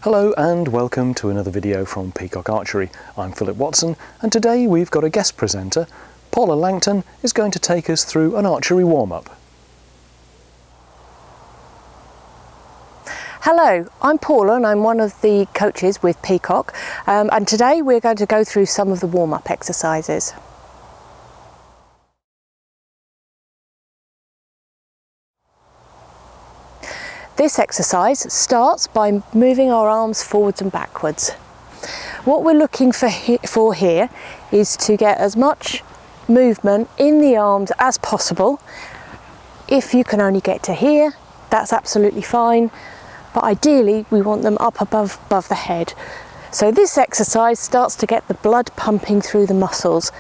Hello and welcome to another video from Peacock Archery. I'm Philip Watson and today we've got a guest presenter. Paula Langton is going to take us through an archery warm-up. Hello, I'm Paula and I'm one of the coaches with Peacock and today we're going to go through some of the warm-up exercises. This exercise starts by moving our arms forwards and backwards. What we're looking for here is to get as much movement in the arms as possible. If you can only get to here, that's absolutely fine, but ideally we want them up above the head. So this exercise starts to get the blood pumping through the muscles,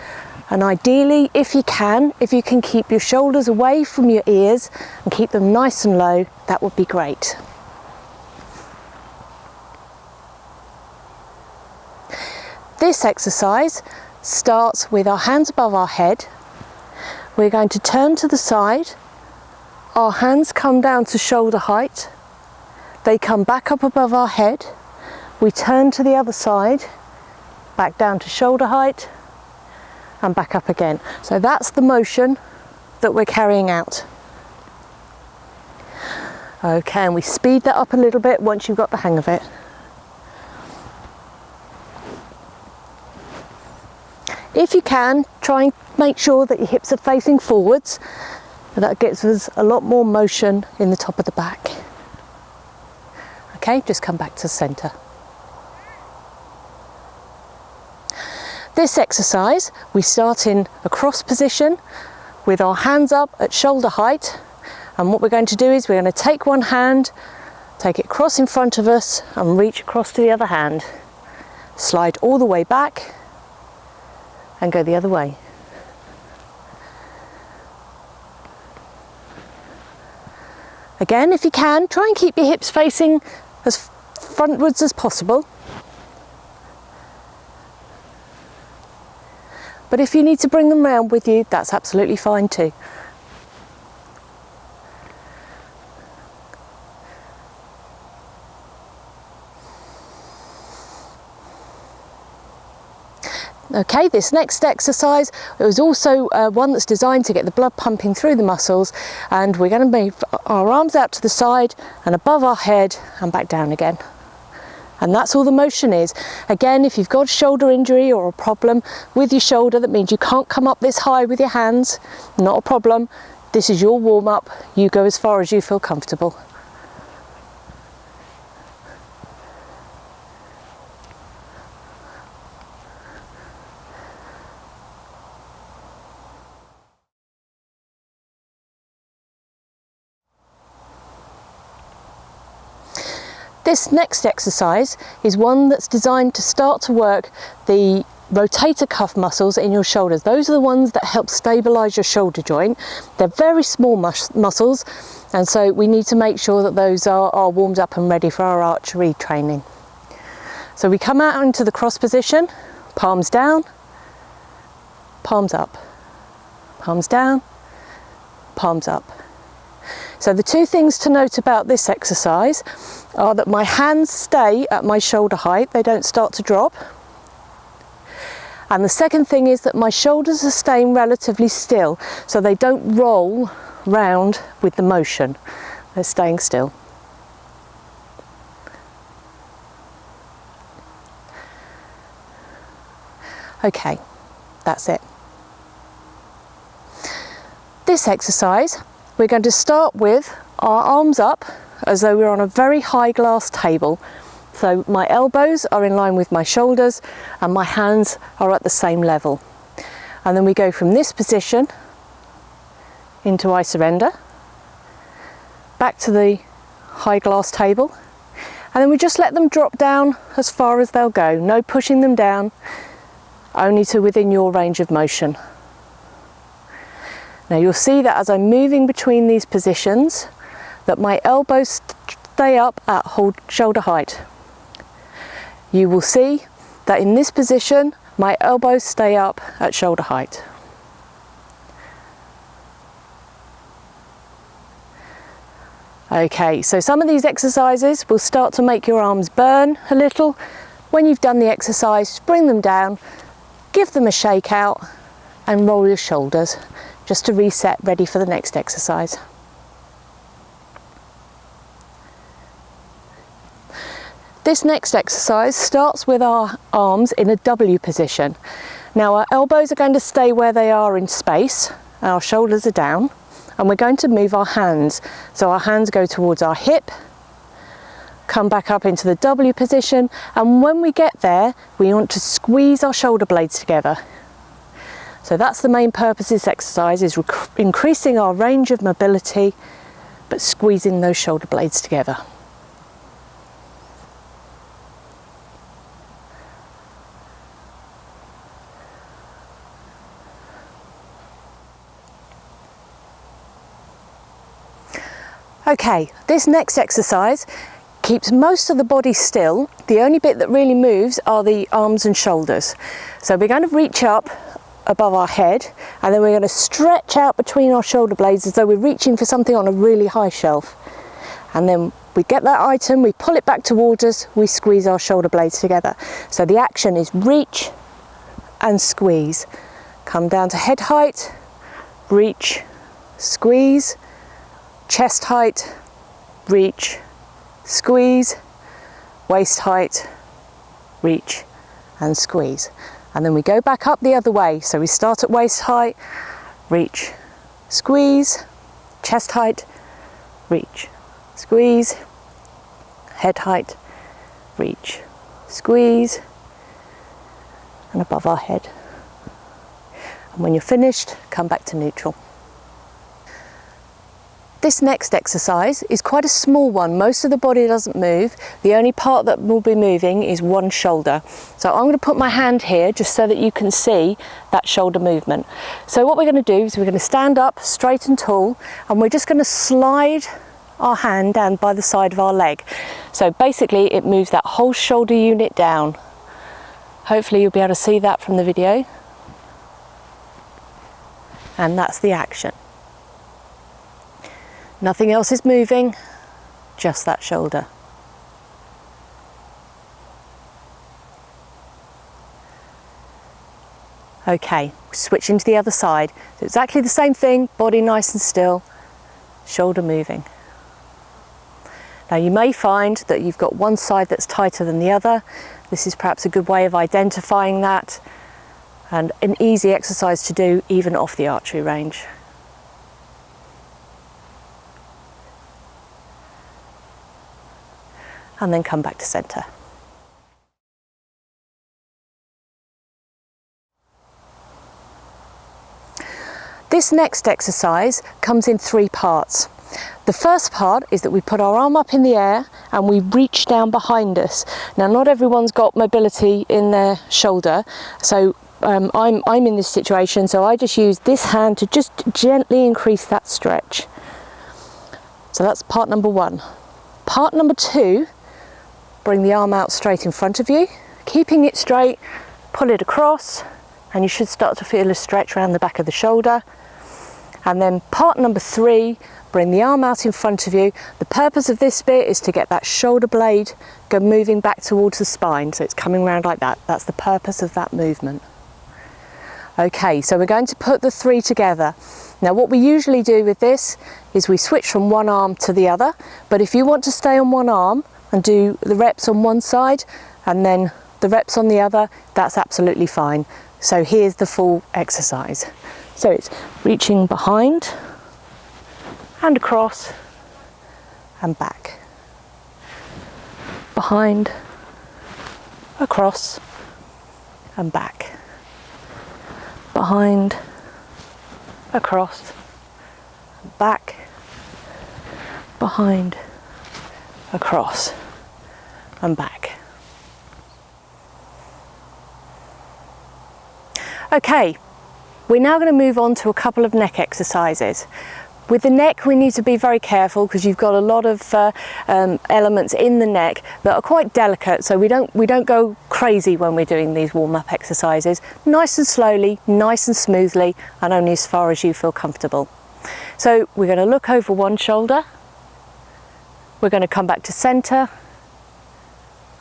and ideally if you can keep your shoulders away from your ears and keep them nice and low, that would be great. This exercise starts with our hands above our head. We're going to turn to the side. Our hands come down to shoulder height. They come back up above our head. We turn to the other side, back down to shoulder height, and back up again. So that's the motion that we're carrying out. Okay, and we speed that up a little bit once you've got the hang of it. If you can, try and make sure that your hips are facing forwards. That gives us a lot more motion in the top of the back. Okay, just come back to center. This exercise, we start in a cross position with our hands up at shoulder height, and what we're going to do is we're going to take one hand, take it across in front of us and reach across to the other hand. Slide all the way back and go the other way. Again, if you can, try and keep your hips facing as frontwards as possible. But if you need to bring them round with you, that's absolutely fine too. Okay, this next exercise is also one that's designed to get the blood pumping through the muscles, and we're going to move our arms out to the side and above our head and back down again. And that's all the motion is. Again, if you've got a shoulder injury or a problem with your shoulder, that means you can't come up this high with your hands, not a problem. This is your warm-up. You go as far as you feel comfortable. This next exercise is one that's designed to start to work the rotator cuff muscles in your shoulders. Those are the ones that help stabilize your shoulder joint. They're very small muscles, and so we need to make sure that those are warmed up and ready for our archery training. So we come out into the cross position, palms down, palms up, palms down, palms up. So the two things to note about this exercise are that my hands stay at my shoulder height, they don't start to drop. And the second thing is that my shoulders are staying relatively still, so they don't roll round with the motion. They're staying still. Okay, that's it. This exercise, we're going to start with our arms up as though we're on a very high glass table. So my elbows are in line with my shoulders and my hands are at the same level. And then we go from this position into I surrender, back to the high glass table, and then we just let them drop down as far as they'll go. No pushing them down, only to within your range of motion. Now you'll see that as I'm moving between these positions, that my elbows stay up at shoulder height. You will see that in this position, my elbows stay up at shoulder height. Okay, so some of these exercises will start to make your arms burn a little. When you've done the exercise, just bring them down, give them a shake out and roll your shoulders just to reset, ready for the next exercise. This next exercise starts with our arms in a W position. Now our elbows are going to stay where they are in space, our shoulders are down, and we're going to move our hands. So our hands go towards our hip, come back up into the W position, and when we get there, we want to squeeze our shoulder blades together. So that's the main purpose of this exercise, is increasing our range of mobility, but squeezing those shoulder blades together. Okay, this next exercise keeps most of the body still. The only bit that really moves are the arms and shoulders. So we're going to reach up above our head, and then we're going to stretch out between our shoulder blades as though we're reaching for something on a really high shelf. And then we get that item, we pull it back towards us, we squeeze our shoulder blades together. So the action is reach and squeeze. Come down to head height, reach, squeeze, chest height, reach, squeeze, waist height, reach and squeeze. And then we go back up the other way. So we start at waist height, reach, squeeze, chest height, reach, squeeze, head height, reach, squeeze, and above our head. And when you're finished, come back to neutral. This next exercise is quite a small one. Most of the body doesn't move. The only part that will be moving is one shoulder. So I'm going to put my hand here just so that you can see that shoulder movement. So what we're going to do is we're going to stand up straight and tall, and we're just going to slide our hand down by the side of our leg. So basically it moves that whole shoulder unit down. Hopefully you'll be able to see that from the video. And that's the action. Nothing else is moving, just that shoulder. Okay, switching to the other side. So exactly the same thing, body nice and still, shoulder moving. Now you may find that you've got one side that's tighter than the other. This is perhaps a good way of identifying that, and an easy exercise to do even off the archery range. And then come back to centre. This next exercise comes in three parts. The first part is that we put our arm up in the air and we reach down behind us. Now not everyone's got mobility in their shoulder, so I'm in this situation, so I just use this hand to just gently increase that stretch. So that's part number one. Part number two, bring the arm out straight in front of you, keeping it straight, pull it across, and you should start to feel a stretch around the back of the shoulder. And then part number three, bring the arm out in front of you. The purpose of this bit is to get that shoulder blade moving back towards the spine, so it's coming around like that. That's the purpose of that movement. Okay, so we're going to put the three together. Now what we usually do with this is we switch from one arm to the other, but if you want to stay on one arm and do the reps on one side and then the reps on the other, that's absolutely fine. So here's the full exercise. So it's reaching behind and across and back. Behind, across and back. Behind, across, back, behind, across and back. Okay, we're now going to move on to a couple of neck exercises. With the neck we need to be very careful because you've got a lot of elements in the neck that are quite delicate, so we don't go crazy when we're doing these warm-up exercises. Nice and slowly, nice and smoothly, and only as far as you feel comfortable. So we're going to look over one shoulder We're going to come back to centre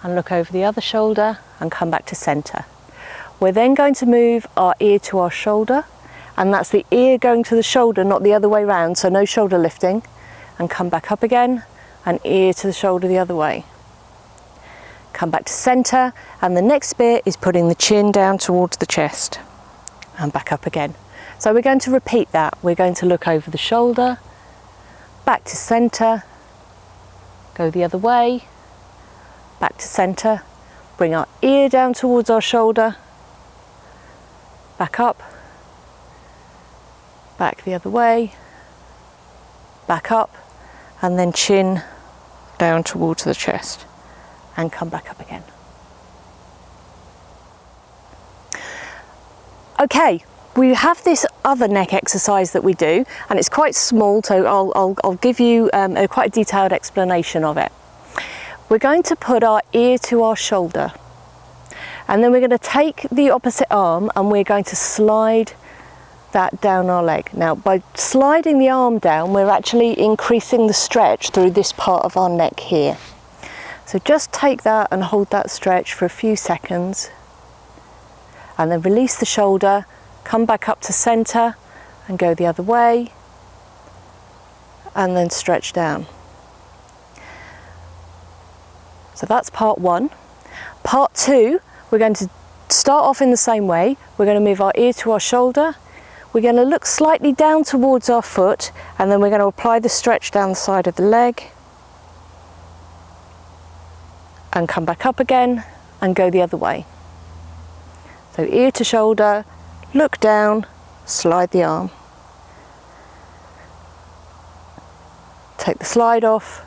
and look over the other shoulder and come back to centre. We're then going to move our ear to our shoulder, and that's the ear going to the shoulder, not the other way round, so no shoulder lifting, and come back up again, and ear to the shoulder the other way. Come back to centre, and the next bit is putting the chin down towards the chest and back up again. So we're going to repeat that. We're going to look over the shoulder, back to centre, go the other way, back to centre, bring our ear down towards our shoulder, back up, back the other way, back up, and then chin down towards the chest and come back up again. Okay, we have this other neck exercise that we do, and it's quite small, so I'll give you a quite detailed explanation of it. We're going to put our ear to our shoulder, and then we're going to take the opposite arm and we're going to slide that down our leg. Now, by sliding the arm down, we're actually increasing the stretch through this part of our neck here. So just take that and hold that stretch for a few seconds, and then release the shoulder, come back up to centre and go the other way, and then stretch down. So that's part one. Part two, we're going to start off in the same way. We're going to move our ear to our shoulder. We're going to look slightly down towards our foot, and then we're going to apply the stretch down the side of the leg and come back up again and go the other way. So ear to shoulder, look down, slide the arm. Take the slide off,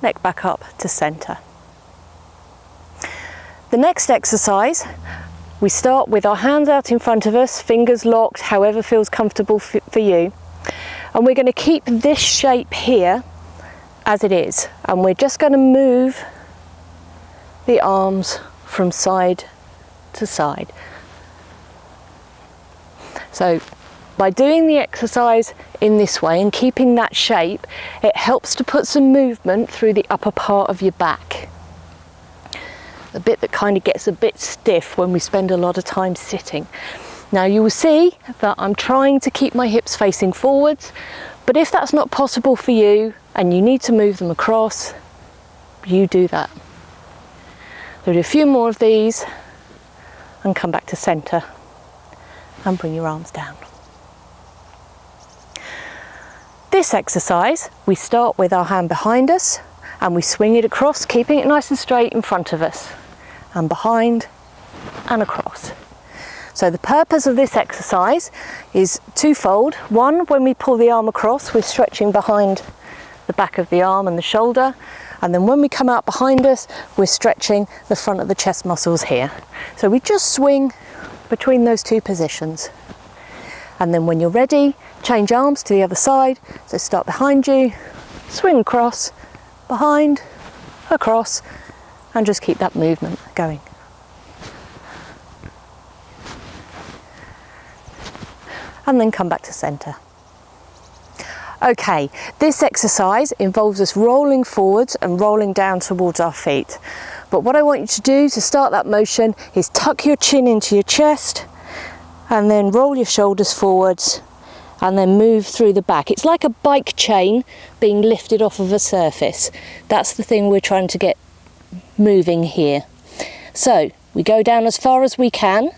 neck back up to centre. The next exercise, we start with our hands out in front of us, fingers locked, however feels comfortable for you. And we're going to keep this shape here as it is. And we're just going to move the arms from side to side. So by doing the exercise in this way and keeping that shape, it helps to put some movement through the upper part of your back. The bit that kind of gets a bit stiff when we spend a lot of time sitting. Now you will see that I'm trying to keep my hips facing forwards, but if that's not possible for you and you need to move them across, you do that. So do a few more of these and come back to centre and bring your arms down. This exercise, we start with our hand behind us and we swing it across, keeping it nice and straight in front of us, and behind and across. So the purpose of this exercise is twofold. One, when we pull the arm across, we're stretching behind the back of the arm and the shoulder, and then when we come out behind us, we're stretching the front of the chest muscles here. So we just swing between those two positions. And then when you're ready, change arms to the other side. So start behind you, swing across, behind, across, and just keep that movement going. And then come back to centre. Okay, this exercise involves us rolling forwards and rolling down towards our feet. But what I want you to do to start that motion is tuck your chin into your chest and then roll your shoulders forwards and then move through the back. It's like a bike chain being lifted off of a surface. That's the thing we're trying to get moving here. So we go down as far as we can,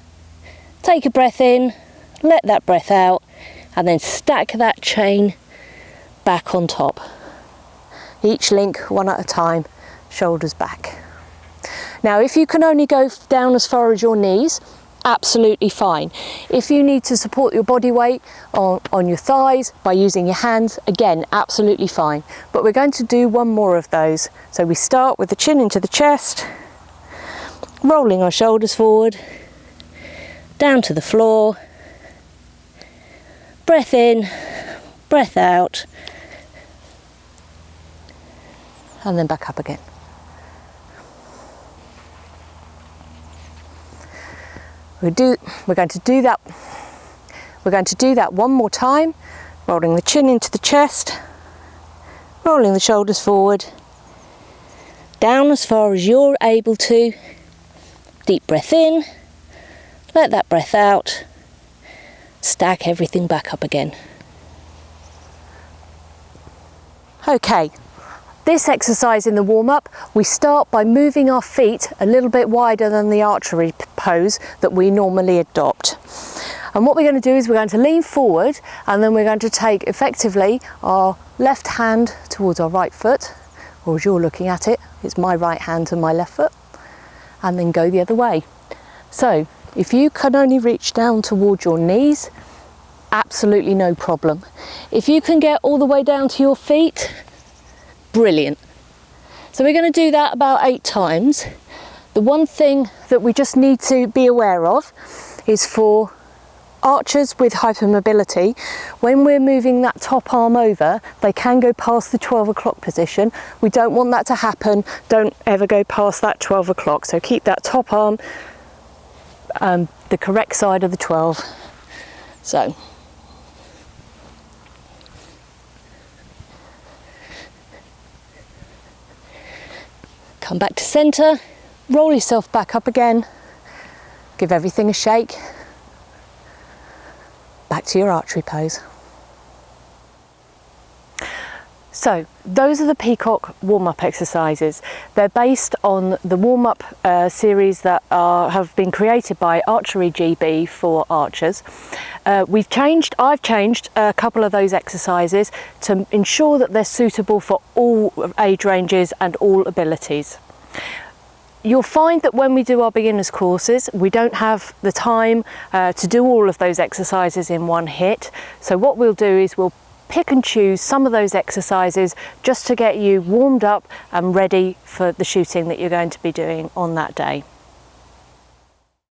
take a breath in, let that breath out, and then stack that chain back on top. Each link one at a time, shoulders back. Now if you can only go down as far as your knees, absolutely fine. If you need to support your body weight on your thighs by using your hands, again, absolutely fine. But we're going to do one more of those. So we start with the chin into the chest, rolling our shoulders forward, down to the floor, breath in, breath out, and then back up again. We're going to do that one more time, rolling the chin into the chest, rolling the shoulders forward, down as far as you're able to. Deep breath in, let that breath out, stack everything back up again. Okay, this exercise in the warm-up, we start by moving our feet a little bit wider than the archery pose that we normally adopt. And what we're going to do is we're going to lean forward, and then we're going to take effectively our left hand towards our right foot, or as you're looking at it, it's my right hand to my left foot, and then go the other way. So if you can only reach down towards your knees, absolutely no problem. If you can get all the way down to your feet, brilliant. So we're going to do that about 8 times. The one thing that we just need to be aware of is for archers with hypermobility, when we're moving that top arm over, they can go past the 12 o'clock position. We don't want that to happen. Don't ever go past that 12 o'clock. So keep that top arm the correct side of the 12. So come back to centre, roll yourself back up again, give everything a shake, back to your archery pose. So those are the Peacock warm-up exercises. They're based on the warm-up series that have been created by Archery GB for archers. I've changed a couple of those exercises to ensure that they're suitable for all age ranges and all abilities. You'll find that when we do our beginners courses, we don't have the time to do all of those exercises in one hit. So what we'll do is we'll pick and choose some of those exercises just to get you warmed up and ready for the shooting that you're going to be doing on that day.